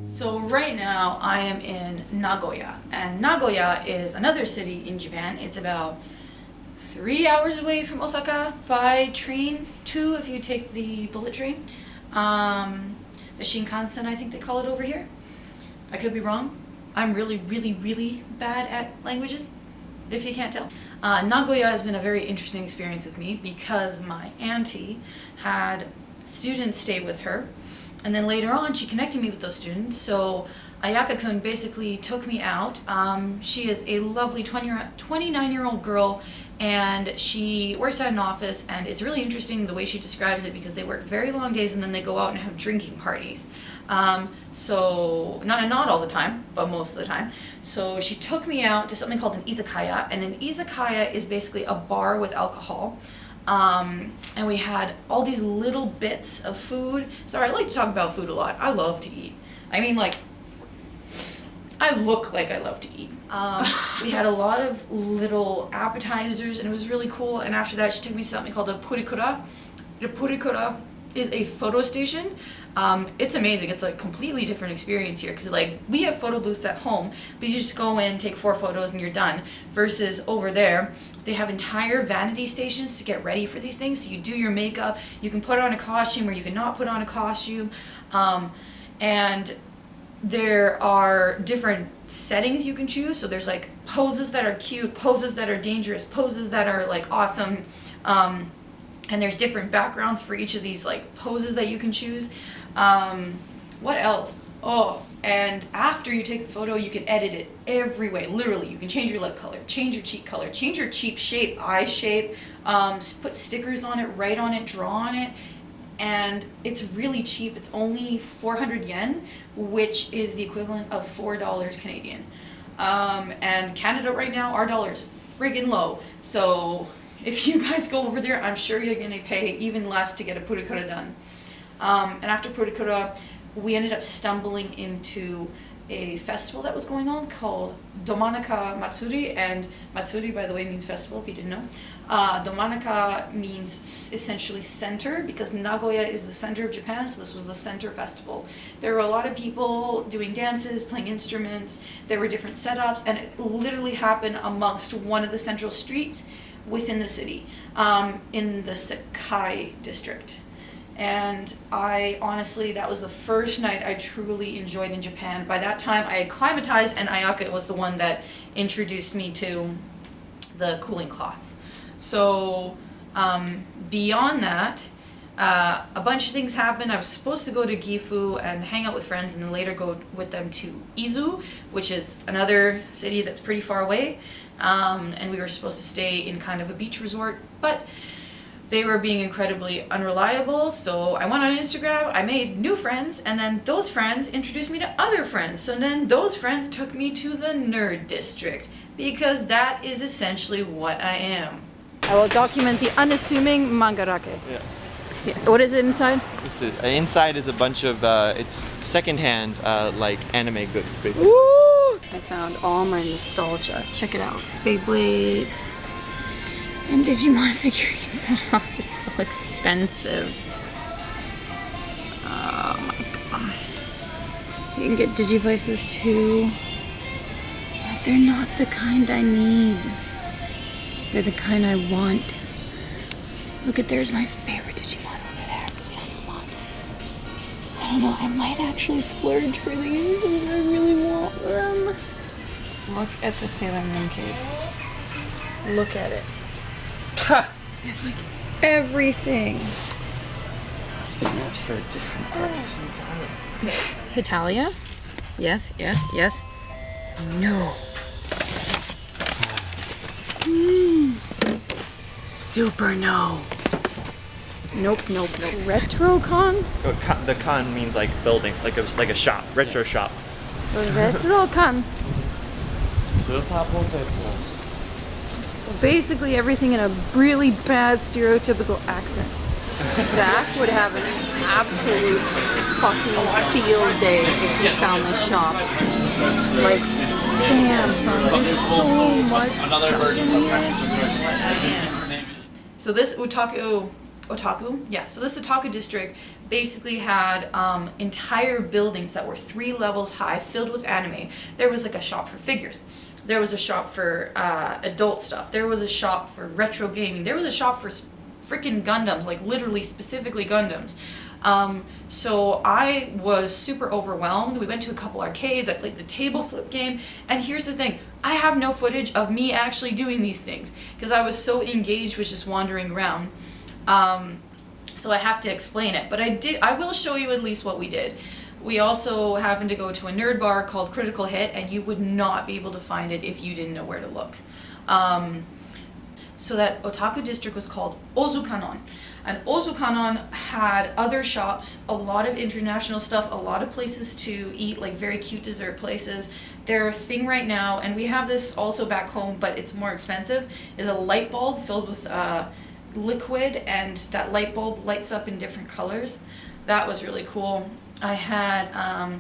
So right now I am in Nagoya, and Nagoya is another city in Japan. It's about 3 hours away from Osaka by train, 2 if you take the bullet train. The Shinkansen, I think they call it over here. I could be wrong. I'm really bad at languages, if you can't tell. Nagoya has been a very interesting experience with me because my auntie had students stay with her. And then later on, she connected me with those students. So Ayaka-kun basically took me out. She is a lovely 29-year-old girl, and she works at an office, and it's really interesting the way she describes it because they work very long days and then they go out and have drinking parties. So not all the time, but most of the time. So she took me out to something called an izakaya, and an izakaya is basically a bar with alcohol. And we had all these little bits of food. Sorry, I like to talk about food a lot. I love to eat. I mean, like, I look like I love to eat. We had a lot of little appetizers, and it was really cool. And after that, she took me to something called a purikura. The purikura is a photo station. It's amazing. It's a completely different experience here because, like, we have photo booths at home, but you just go in, take 4 photos, and you're done. Versus over there, they have entire vanity stations to get ready for these things. So you do your makeup, you can put on a costume or you can not put on a costume. And there are different settings you can choose. So there's like poses that are cute, poses that are dangerous, poses that are like awesome. And there's different backgrounds for each of these like poses that you can choose. What else? Oh, and after you take the photo, you can edit it every way. Literally, you can change your lip color, change your cheek color, change your cheek shape, eye shape, put stickers on it, write on it, draw on it. And it's really cheap. It's only 400 yen, which is the equivalent of $4 Canadian. And Canada right now, our dollar is friggin' low. So if you guys go over there, I'm sure you're gonna pay even less to get a purikura done. And after purikura, we ended up stumbling into a festival that was going on called Domanaka Matsuri, and Matsuri, by the way, means festival, if you didn't know. Domanaka means essentially center, because Nagoya is the center of Japan, so this was the center festival. There were a lot of people doing dances, playing instruments, there were different setups, and it literally happened amongst one of the central streets within the city, in the Sakai district. And I honestly, that was the first night I truly enjoyed in Japan. By that time, I had climatized, and Ayaka was the one that introduced me to the cooling cloths. So beyond that, a bunch of things happened. I was supposed to go to Gifu and hang out with friends, and then later go with them to Izu, which is another city that's pretty far away. And we were supposed to stay in kind of a beach resort, but they were being incredibly unreliable, so I went on Instagram, I made new friends, and then those friends introduced me to other friends. So then those friends took me to the nerd district, because that is essentially what I am. I will document the unassuming mangarake. Yeah. What is it inside? Inside is a bunch of, it's secondhand, like anime goods, basically. Woo! I found all my nostalgia. Check it out. Beyblades and Digimon figurines. That is so expensive. Oh my god. You can get Digivices too. But they're not the kind I need. They're the kind I want. Look at, there's my favorite Digimon over there. Yasmon. I don't know, I might actually splurge for these if I really want them. Look at the Sailor Moon case. Look at it. It's like everything. I think that's for a different artist entirely. Hitalia? Yes, yes, yes. No. Super no. Nope. Retrocon? The con means like building, like a shop, retro shop. Retrocon. So basically everything in a really bad stereotypical accent. Zach would have an absolute fucking field day if he found the shop. Like, damn, son, there's so much stuff in here. So this otaku, so this otaku district basically had entire buildings that were 3 levels high filled with anime. There was like a shop for figures. There was a shop for adult stuff. There was a shop for retro gaming. There was a shop for freaking Gundams, like literally specifically Gundams. So I was super overwhelmed. We went to a couple arcades. I played the table flip game. And here's the thing. I have no footage of me actually doing these things because I was so engaged with just wandering around. So I have to explain it. But I will show you at least what we did. We also happened to go to a nerd bar called Critical Hit, and you would not be able to find it if you didn't know where to look. So that otaku district was called Ozukanon. And Ozukanon had other shops, a lot of international stuff, a lot of places to eat, like very cute dessert places. Their thing right now, and we have this also back home, but it's more expensive, is a light bulb filled with liquid, and that light bulb lights up in different colors. That was really cool. I had I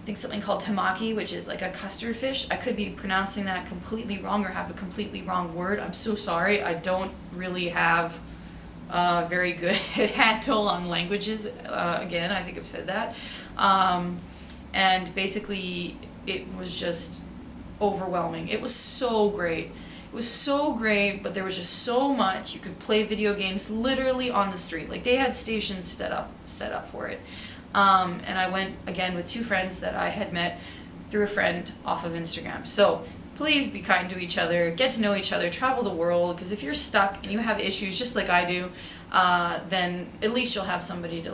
think something called tamaki, which is like a custard fish. I could be pronouncing that completely wrong or have a completely wrong word. I'm so sorry. I don't really have a very good handle on languages. Again, I think I've said that. And basically, it was just overwhelming. It was so great. It was so great, but there was just so much. You could play video games literally on the street. Like, they had stations set up for it. And I went again with 2 friends that I had met through a friend off of Instagram. So please be kind to each other, get to know each other, travel the world, because if you're stuck and you have issues just like I do, then at least you'll have somebody to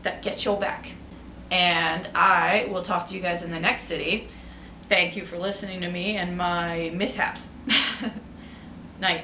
that get your back. And I will talk to you guys in the next city. Thank you for listening to me and my mishaps. Night.